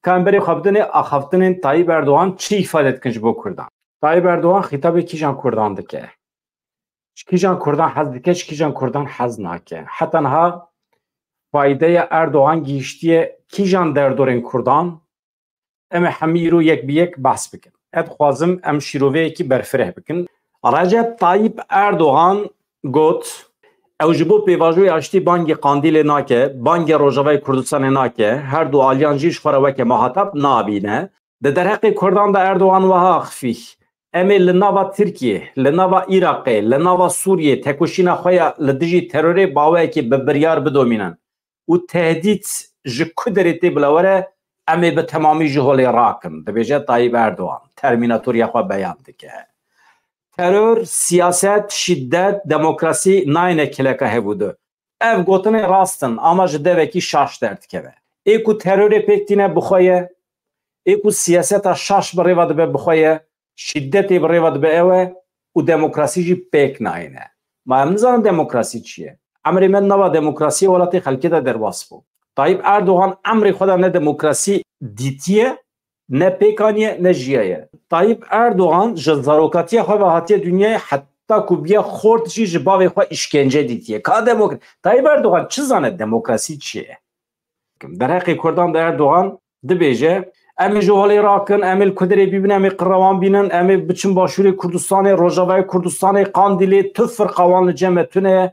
کامبری خبدن اخفتن طایب اردوغان چی ifade کنج بو کردان طایب اردوغان خطاب کیجان کردان دکه کیجان کردان حز دکه کیجان کردان حز ناکه حتی ها فایده اردوغان گیشتیه کیجان دردورین کردان ام حمیرو یک بی یک بحث بکن اد خوازم ام شیروه کی برفره بکن رجب طایب اردوغان گوت او جبو پیواجوی اشتی بانگ قاندیل ناکه بانگ روجاوی کردستان ناکه هر دو آلیانجیش خوره که محاتب نابینه در حق کردان دا اردوغان وها خفی امی لناوا ترکیه لناوا عراقه لناوا سوریه تکوشینا خویا لدجی تروری باوه که ببریار بدومینن و تهدید جکودریتی بلاوره امی به تمامی جهولی راکن دبیجه طایب اردوغان ترمیناتور یخوا بیان دکه terör, siyaset, şiddet, demokrasi nayne kileka hebudu. Ev gotine rastın ama jideveki şaş dertkeve. Eku teröre pektine bukhoye, eku siyaseta şaş birivad be bukhoye, şiddeti birivad be eve, u demokrasi ji pek nayne. Ma em nizanın demokrasi çiye. Emri men nava demokrasi olati halki da dervas bu. Tayyip Erdoğan emri xoda ne demokrasi ditiye, ne pekaniye ne jiye. Tayyip Erdoğan zarokatiye xwe ve hatiye dünyaya hatta kubiye xort jî ji bavê xwe işkence dîtiye. Ka demokrasi. Tayyip Erdoğan çi zane demokrasi çi ye? Derheqê Kurdan da Erdoğan dibêje em ê ji holê rakin, em ê li Kudirê bîbin, em ê qirrewan bînin, em ê biçin başûrê Kurdistanê, Rojavayê Kurdistanê, Qandilê, tu firqewan li cem tune ye.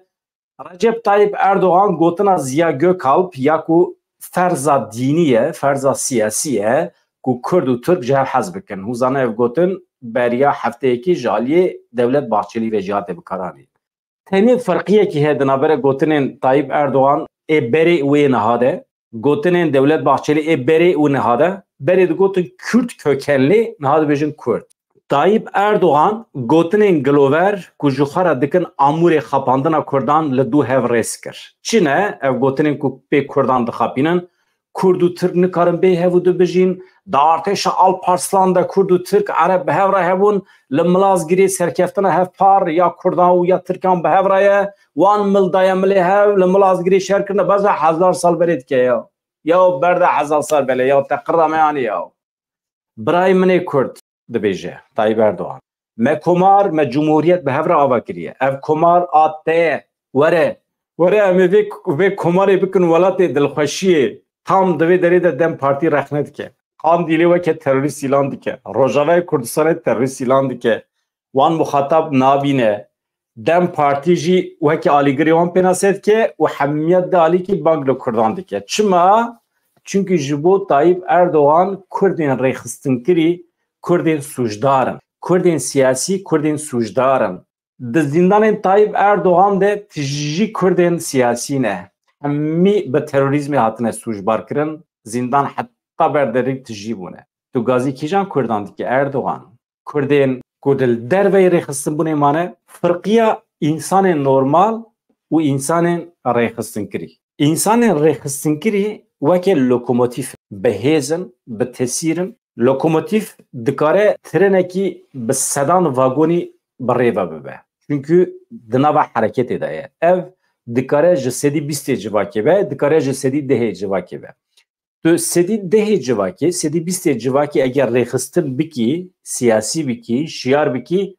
Recep Tayyip Erdoğan gotina Ziya Gökalp ya ku ferza dînî ye, ferza siyasî ye ku Kurd û Türk ji hev hez bikin. Hûzane ev gotin beriya hefteyekî ji aliyê Devlet Bahçeli ve cihatê bikaranî. Tenê firqiyekî heye di navbera gotinên Tayyip Erdoğan ê berê wê nihade, gotinên Devlet Bahçeli ê berê û nihade, berê digotin Kürt kökenlî nihade bêjin Kurd. Tayyip Erdoğan gotinên gilover ku ji xwe re dikin amûrê xapandina Kurdan li dû hev rês kir. Çi ne? Ev gotinên ku pê Kurdan dixapînin Kurd û Türk nikarin bê hev û dibijîn, da artêşa Alparslan da Kurd û Türk Ereb bi hev re hebûn, li Milazgirê serkeftina hevpar ya Kurdan û ya Türkan bi hev re ye, wan mildaya milê hev li Milazgirê şerkirine beza hezar sal berê dike ya. Ya berde hezar sal bele ya te qirra me yanî ya. Birayê min ê Kurd dibêje Tayyip Erdoğan. Me komar, me cumhuriyet bi hev re ava kiriye. Ev komar a te were. Were em ê vê komarê bikin welatê dilxweşiyê. Tam divê derê de Dem Partî rexne dike. Qandilê weke terorîst îlan dike. Rojavayê Kurdistanê terorîst îlan dike. Wan muxatab nabîne. Dem Partî jî weke alîgirê wan pê nasê dike û hemiyet de alîkî bang li Kurdan dike. Çima? Çünkü ji bo Tayyip Erdoğan Kurdên rêxistin Kurdên suçdarin. Kurdên siyasî, Kurdên suçdarin. Di zindanên Tayyip Erdoğan de tijî Kurdên siyasî ne. Hemî bi terorîzmê hatine suçbar kirin. Zindan heta berderî tijî bûne. Tu gazî kîjan Kurdan dike Erdoğan? Kurdên ku di derveyê rêxistin bûnê mane firqiya însanên normal û însanên rêxistinkirî. İnsanên rêxistinkirî weke lokomotif bihêzin, bi tesîrin. Lokomotif dikare trenekî bi sedan vagonî bi rêve bibe. Çünkü di nava hereketê de ye. Ev dikare ji sedî bîstê civakê be, dikare ji sedî dehê civakê be. Tu sedî dehê civakê, sedî bîstê civakê eger rêxistin bikî, siyasî bikî, şiyar bikî,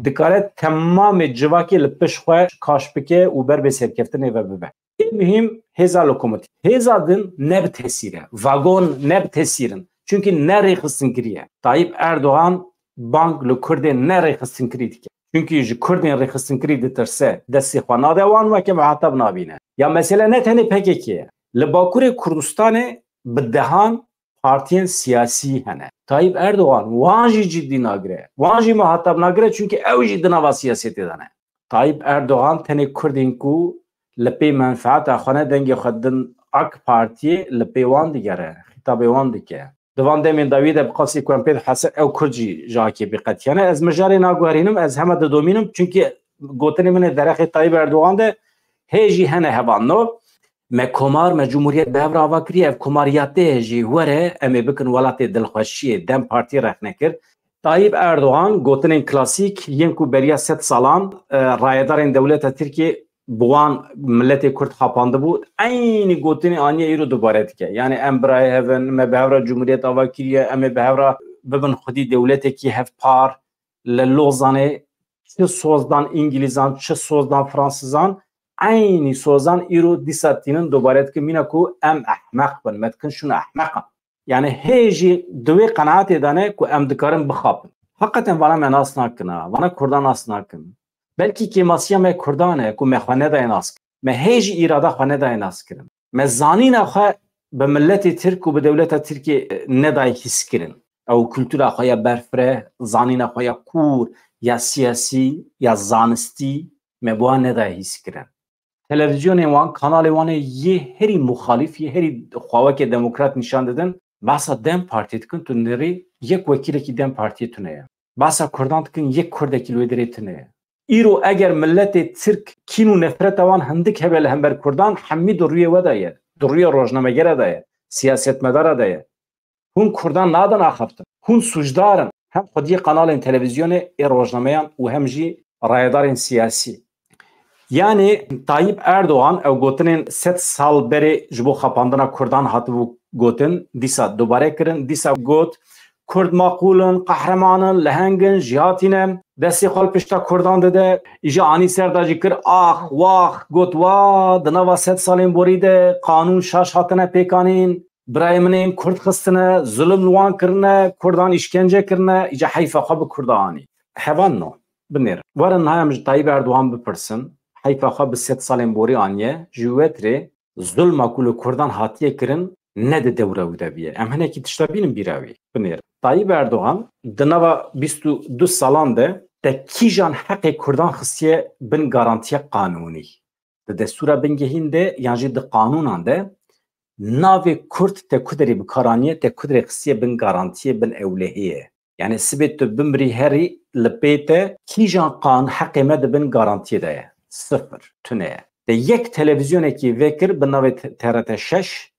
dikare temamê civakê li piş xwe kaş bike û ber bê serkeftinê ve bibe. Mühim hêza lokomotif. Hêza din ne bi tesîre. Vagon ne bi tesîrin. Çünkü ne rêxistinkiriye. Tayyip Erdoğan bang li Kurdên ne rêxistinkirî dike. Çünkü ji Kurdên rêxistinkirî ditirse destê xwe nade wan weke muhateb nabîne. Ya mesele ne tenê PKK ye. Li Bakurê Kurdistanê bi dehan partiyên siyasî hene. Tayyip Erdoğan wan jî ciddî nagire. Wan jî muhateb nagire çünkü ew jî di nava siyasetê de ne. Tayyip Erdoğan tenê Kurdên ku li pê menfaeta xwe ne dengê xwe din AK Partiyê li pê wan digere. Xîtabê wan dike. Divan demên dawî de bi qasî ku em pê dihese ew Kurd jî ji akê biqetiyane. Ez mi jarê naguherînim, ez heme didomînim çünkü gotinê min ê derexê Tayyip Erdoğan de hê jî hene hevan no. Me komar, me cumhuriyet bi hev re ava kiriye. Ev komariyatê jî were em ê bikin welatê dilxweşiyê Dem Partî rexne kir. Tayyip Erdoğan gotinên klasîk yên ku beriya 100 salan rayedarên dewleta Tirkiye بوان ملت کرد خاپانده بود عین گوتنی آنیه ایرو دوباره دیگه یعنی ام برای هفن ما به هفرا جمهوریت آوا کریه ام به هفرا ببن خودی دولتی کی هف پار للوزانه چه سوزدان انگلیزان چه سوزدان فرانسیزان عینی سوزان ایرو دیساتینن دوباره که مینا کو ام احمق بن متکن شون احمقا یعنی هیجی دوی قناعت دانه کو ام دکارن بخابن حقیقتا وانا من ناس نکنه وانا کردان ناس نکن بلکی که ماسیا me کردانه کو مخانه دای ناس me هیجی ایراده خانه دای ناس کرن me زانین خو به ملت ترک و به دولت ترکی ندای حس کرن او کلتور خو برفره زانین خو کور یا سیاسی یا زانستی me بوا ندای حس کرن تلویزیون وان کانال وان یه هری مخالف یه هری خواهی که دموکرات نشان دادن باسا دم پارتی کن تو نری یک وکیل کی دم پارتی تونه باسا کردان کن یک کرد کی لیدری تونه ایرو اگر ملت ترک کینو نفرت وان هندک هبل هم بر کردان حمید روی ودایه روی روزنامه‌گر دایه سیاست مدار دایه هون کردان نادن اخفتن هون سوجدارن هم خودی قنال تلویزیون روزنامه و هم جی رایدار سیاسی یعنی طایب اردوغان او گوتنین 7 سال بری جبو خپاندنا کردان هاتبو گوتن دیسا دوباره کرن دیسا گوت کرد ماقولن قهرمانن لهنگن جهاتینن دستی خال پشتا کردان داده ایجا آنی سرداجی کر آخ واخ گوت وا دنوا 7 سالین بوریده قانون شاش هاتنه پیکانین برای منین کرد خستنه ظلم لوان کرنه کردان اشکنجه کرنه ایجا حیفه خواب کردانی حیوان نو بنیر ورن های مج طایب اردوغان بپرسن حیفه خواب به 7 سالین بوری آنیه جویتره ظلم کل کردان هاتیه کرن نده دوره بوده بیه ام هنه کی تشتابینم بیراوی بنیر طایب اردوغان دنوا 22 سالان ده کیجان حق کردان خصیه بن گارانتی قانونی ده دستور بنگهین ده یعنی ده قانونان ده ناو کرد ته کدری بکارانیه ته کدری خصیه بن گارانتی بن اولهیه یعنی سبت بمری هری لپیته کیجان قان حق مد بن گارانتی ده صفر تونه ده یک تلویزیون کی وکر به ناو TRT 6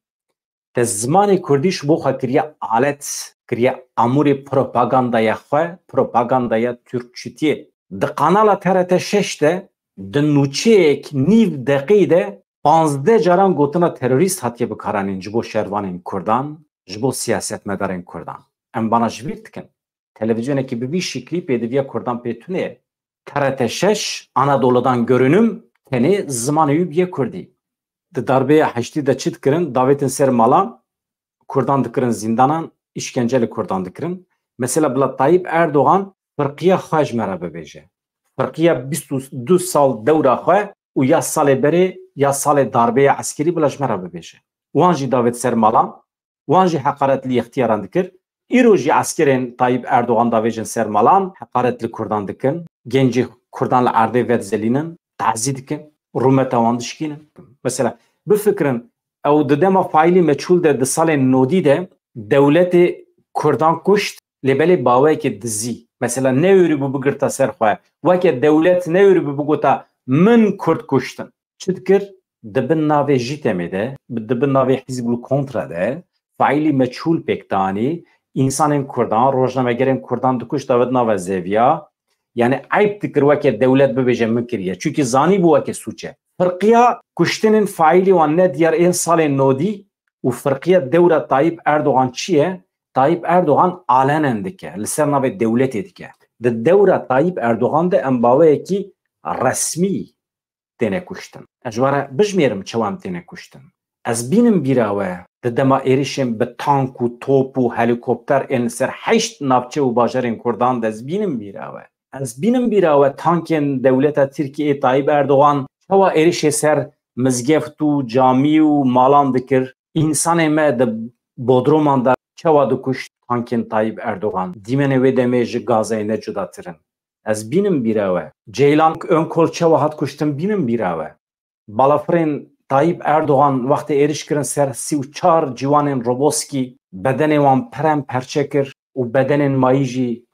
ده زمان کردیش بو خاطریه آلت کریه امور پروپاگاندای خو پروپاگاندای ترکچتی ده قنال TRT 6 ده نوچیک نیو دقیقه 15 جاران گوتنا تروریست هاتیه بکارانین جبو شهروانین کردان جبو سیاست مدارین کردان ام بانا جویرت کن تلویزیونه کی ببی شکلی پیدویا کردان پیتونه TRT 6 Anadolu'dan görünüm teni zamanı yübye kurdi. De darbe haçti da çit kirin davetin ser mala Kurdan dikirin zindanan işkenceli Kurdan dikirin. Mesela bla Tayyip Erdoğan fırkiye xaj merabe beje. Fırkiye 22 sal devra xaj u ya sale beri ya sale darbe askeri bla merabe beje. Wanji davet ser mala wanji hakaretli ihtiyaran dikir. İroji askerin Tayyip Erdoğan davejin ser malan hakaretli Kurdan dikin. Genci Kurdanla arde ve zelinin tazi dikin. Rumeta wandişkinin. Mesela bu fikrin او ددما فایلی مچول ده سال نودی ده دولت کردان کشت لبلی باوی که دزی مثلا نیوری بو بگرتا سرخواه وکه دولت نیوری بو بگوتا من کرد کشتن چید کر دبن ناوی جیتمی ده دبن ناوی حزب الکنترا ده فایلی مچول پکتانی انسان کردان روزنامه‌گران کردان دکشت داود ناوی زویا یعنی عیب تکر وکه دولت ببیجه مکریه چونکه زانی بو وکه سوچه فرقية كشتنين فاعلي وان ديار إن صال النودي وفرقية دولة طيب أردوغان شيء طيب أردوغان علنا دكه لسرنا بالدولة دكه الدولة طيب أردوغان ده أنباوي كي رسمي تنا كشتن أجوارا بجميرم شوام تنا كشتن از بينم بيراوه دما إيريشم بتانك وتوب وهليكوبتر إن سر حشت نابچه وباجرين كردان ده از بينم بيراوه تانكين دولة تركيا طيب أردوغان هوا ایریش سر مزگفت و جامی و مالان دکر انسان ما ده بودرومان ده چوا دکشت تانکین طایب اردوغان دیمنه و دمیج گازه نه جدا ترن از بینم بیراوه جیلان ön kol çava hat kuştum binin birave balafrin طایب اردوغان وقت ایریش کرن سر 34 جوانن روبوسکی بدن وان پرم پرچکر و بدن مایجی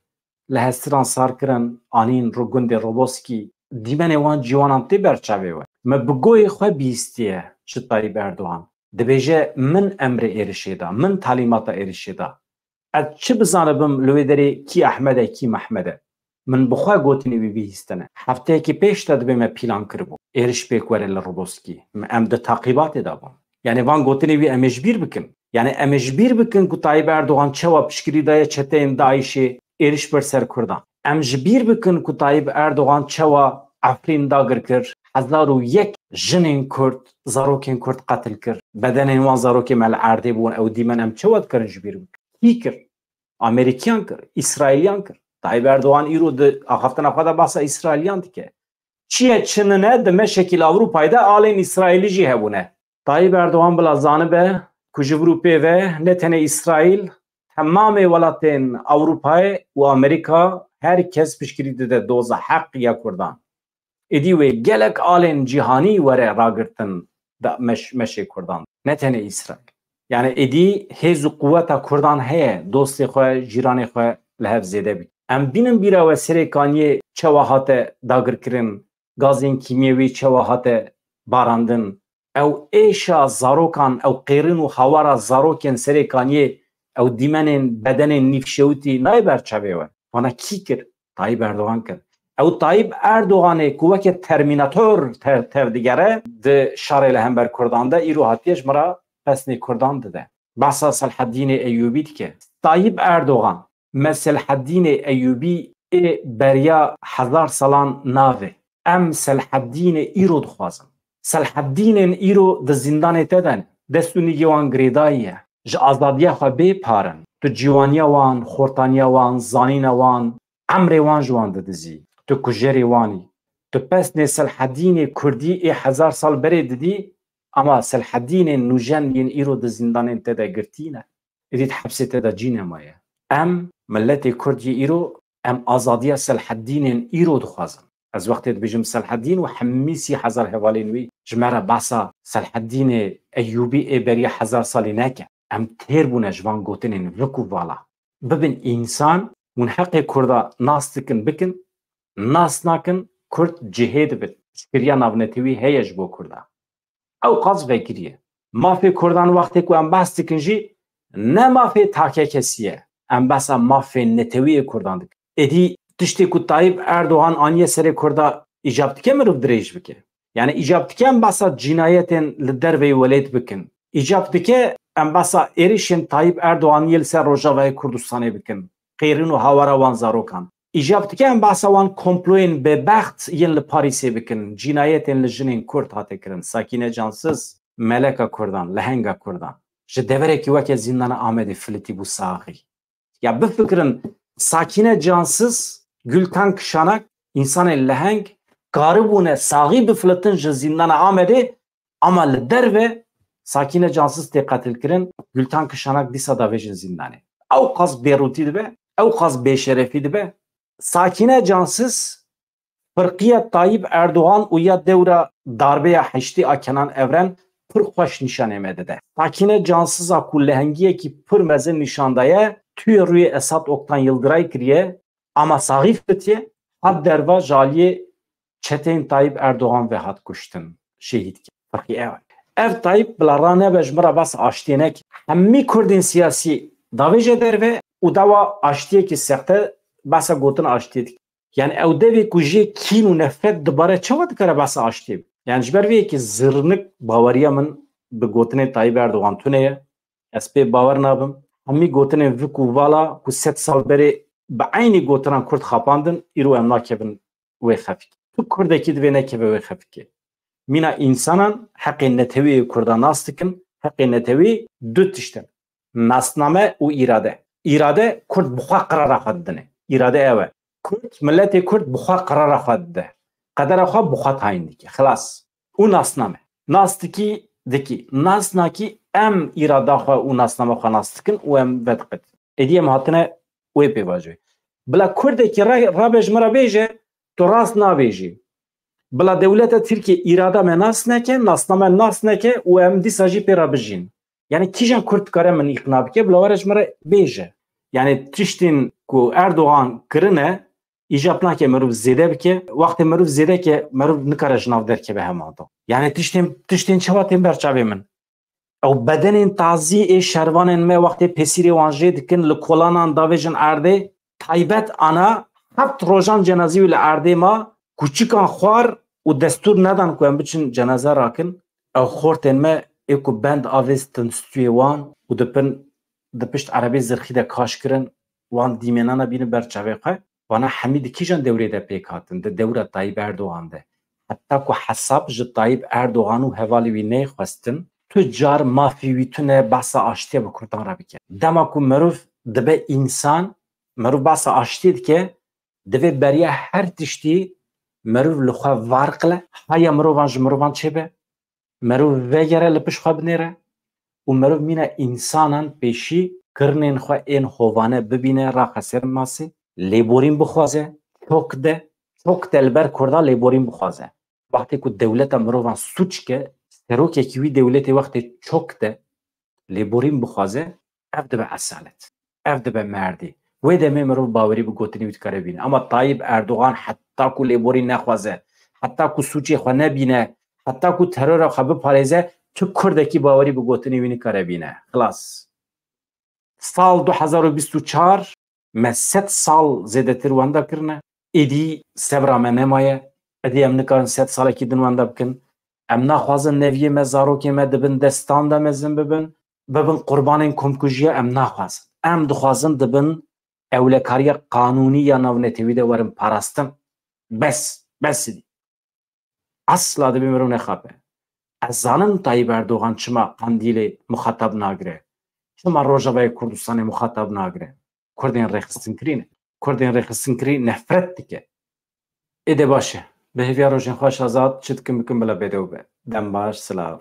لهستران سار کرن آنین رو گند روبوسکی دیمن وان جوانان تی برچاوی و ما بگوی خو بیستیه چه طایب اردوغان دبیجه من امر ایرشیدا من تعلیمات ایرشیدا از چه بزانبم لویدری کی احمده کی محمده من بخوا گوتنی بی بیستنه هفته کی پیش داد به ما پیلان کربو ایرش پیکوره لروبوسکی ام ده تعقیبات دابم یعنی وان گوتنی وی امجبیر بکن یعنی امجبیر بکن که طایب اردوغان چوا پشکری دای چتین داعشی ایرش بر سر کردان امجبیر بکن که طایب اردوغان چوا افرین داگر کر 1001 جنین کرد زاروکین کرد قتل کرد بدن وان زاروکی مال عرده بون او دیمن ام چوا کرن جبیر بکن کی کرد امریکیان کرد اسرائیلیان کرد طایب اردوغان ایرو ده آخفتن خدا باسا اسرائیلیان دیگه چیه چننه دمه شکل Avrupa'da alin İsrail'i cihebune. Tayyip Erdoğan bula zanıbe kujivrupe ve netene İsrail tamamı velatın Avrupa'yı ve Amerika herkes pişkiridi de doza hak ya kurdan. Edi ve gelek alin cihani vere ragırtın da meşe kurdan. Netene İsrail. Yani edi hezu kuvveta kurdan heye dosti khoy jirani khoy lehev zede bit. Em binin bira ve serekaniye çevahate dagır kirin gazin kimyevi çevahate barandın. Ev eşa zarokan, ev qeyrin u havara zaroken serekaniye ev dimenin bedenin nifşevuti nayber çaveve. Bana ki kir? Tayyip Erdoğan kir. Ev Tayyip Erdoğan'ı kuvveke terminatör tevdigere de şareyle hember Kurdan'da iru hatiyeş mara pesni Kurdan'da de. Basa Selahaddin Eyyubi ki Tayyip Erdoğan Selahaddin Eyyubi berya 1000 salan nave. Em Selahaddin îro dixwazin. Selahaddinên îro di zindanê te de destûnîgê wan girêdayî ye. Ji azadiya xwe bê parin. Tu cîwaniya wan, xortaniya wan, zanîna wan, emrê wan ji wan didizî. Tu kujerê wanî. Tu pesnê Selahaddinê Kurdî 1000 sal berê didî ama Selahaddinên nûjen yên îro di zindanên te de girtîne. Êdî di hepsê te de cîne maye. Em milletê Kurdî îro em azadiya Selahaddinên îro dixwazin. از وقتی بجم Selahaddin و همیسی 1000 هوالین وی جمره باسا Selahaddin Eyyubi بری 1000 سالی نکه ام تیر بونه جوان گوتنین وکو والا ببین انسان من حق کرده ناس تکن بکن ناس نکن کرد جهید بید شکریا نابنتوی هیج بو کرده او قاز بگیریه مافی کردن وقتی که ام بحث تکن جی نه مافی تاکه کسیه ام باسا مافی نتوی کردن دکن ادی tiştê ku Tayyip Erdoğan aniye serê Kurda icab dike mirov dirêj bike. Yani icab dike em basa cinayetên li derveyê welêt bikin. İcab dike em basa êrişên Tayyip Erdoğanî li ser Rojavayê Kurdistanê bikin. Qeyrin û hawara wan zarokan. İcab dike em basa wan komployên bêbext yên li Parîsê bikin. Cinayetên li jinên Kurd hate kirin. Sakine Cansız, Meleka Kurdan, Lehenga Kurdan. Ji deverekî weke zindana Amedê filîtî bû saxî. Ya bifikirin Sakine Cansız Gülkan Kışanak, insanı leheng, garibune sağı bifletin ji zindana Amedê ama li derve Sakine Cansız tê qatil kirin, Gülkan Kışanak dîsa da vejin zindanê. Ew qas bêrûtî dibe, ew qas bêşerefî dibe. Sakine Cansız firqiya Tayyip Erdoğan û ya dewra darbeya heştî a Kenan Evren pir xweş nîşanê me dide. Sakine Cansıza ku lehengiyekî pir mezin nîşandaye tûyê rûyê Esad Oktan Yıldıray kiriye ama sahif bitiye hat derva jaliye çetên Tayyip Erdoğan ve hat kuştin şehit ki. Farkı ev Tayyip bilarane bejmira bas aştiyenek hemmi Kurdin siyasi davêje derve û dawa aştiyekî sexte basa gotin aştiyedik. Yani ew devê ku jê kîn û nefret dibare çawa dikare basa aştiye. Yani ji ber vê yekî zirnik baweriya min bi gotinê Tayyip Erdoğan tune ye. Ez pê bawer nabim. Hemî gotinên vî ku vala ku 7 sal berê بعینی گوتران کرد خاپاندن ایرو ام ناکبن وی خفیک تو کردکی دوی نکبه وی خفیکه مینا انسانان حق نتوی کردان ناستکن حق نتوی دو تشتن ناسنامه و اراده کرد بخوا قرار خود دنه اراده اوه کرد ملت کرد بخوا قرار خود ده قدر خوا بخوا تاین دیگه خلاص او ناسنامه ناستکی دکی ناسناکی ام اراده خوا او ناسنامه خوا ناستکن و ام بدقت ادیم هاتنه وی پیواجوی بلا کرده که رابج مرا بیجه تو راست نابیجی بلا دولت ترکیه اراده من ناس نکه ناسنامه ناس نکه و ام دی ساجی پی رابجین یعنی تیجان کرد کاره من اقناب که بلا ورج مرا بیجه یعنی تشتین که اردوغان کرنه ایجاب نکه مروف زیده بکه وقتی مروف زیده که مروف نکاره جناف در که به همه دو یعنی تشتین چواتین برچاوی من او بدنین تازی شروانن ما وقتی پسیری وانجه دکن لکولانان داویجن ارده تایبت انا هفت روزان جنازی ول ارده ما کوچیکان خوار و دستور ندان که ام بچن جنازه راکن او خورتن ما ایکو بند آویستن ستوی وان و دپشت عربی زرخی ده کاش کرن وان دیمینانا بین برچاوه خواه وانا حمید کیجان دوره ده پیک هاتن ده دوره طایب اردوغان ده حتی که حساب جه طایب اردوغانو هوالی وی نی خواستن تو جار مافی وی تونه بحثا آشتی بکردان را بکن دما که مروف دبه انسان مروف بحثا آشتی ده که دبه بریا هر تشتی مروف لخواه وارقله هایا مروفان چه به مروف وگره لپش خواه بنیره و مروف مینه انسانان پیشی کرنین خواه این هوانه ببینه را خسر ماسی لیبورین بخوازه چوک دلبر کرده لیبورین بخوازه وقتی که دولت مروفان سوچ که سروک یکیوی دولت وقتی چوک ده لیبورین بخوازه اف ده به اصالت اف ده به مردی و ده می مروف باوری بگوتنی وید کاره بینه اما طایب اردوغان حتی که لیبورین نخوازه حتی که سوچی خواه نبینه حتی که ترور خواه بپاریزه تو کردکی باوری بگوتنی وینی کاره بینه خلاص سال 2024 ما 7 سال زیده تر وانده کرنه ایدی سبرا من نمایه ایدی ام نکارن 7 ساله که دن وانده بکن ام نخوازن نویه مزارو که ما دبن دستان دا مزن ببن قربان این کمکوژیه ام نخوازن ام دخوازن دبن اولکاری قانونی یا نونتیوی ده ورم پاراستم بس دی اصلا دبی مرو نخوابه از زانم طایب اردوغان چما قندیل مخاطب ناگره چما روژاوای کردستان مخاطب ناگره کردین ریخستن کرین نفرت دیگه ایده باشه به هیویا روژین خوش آزاد چید کم بکن بلا بیدو به دم باش سلاو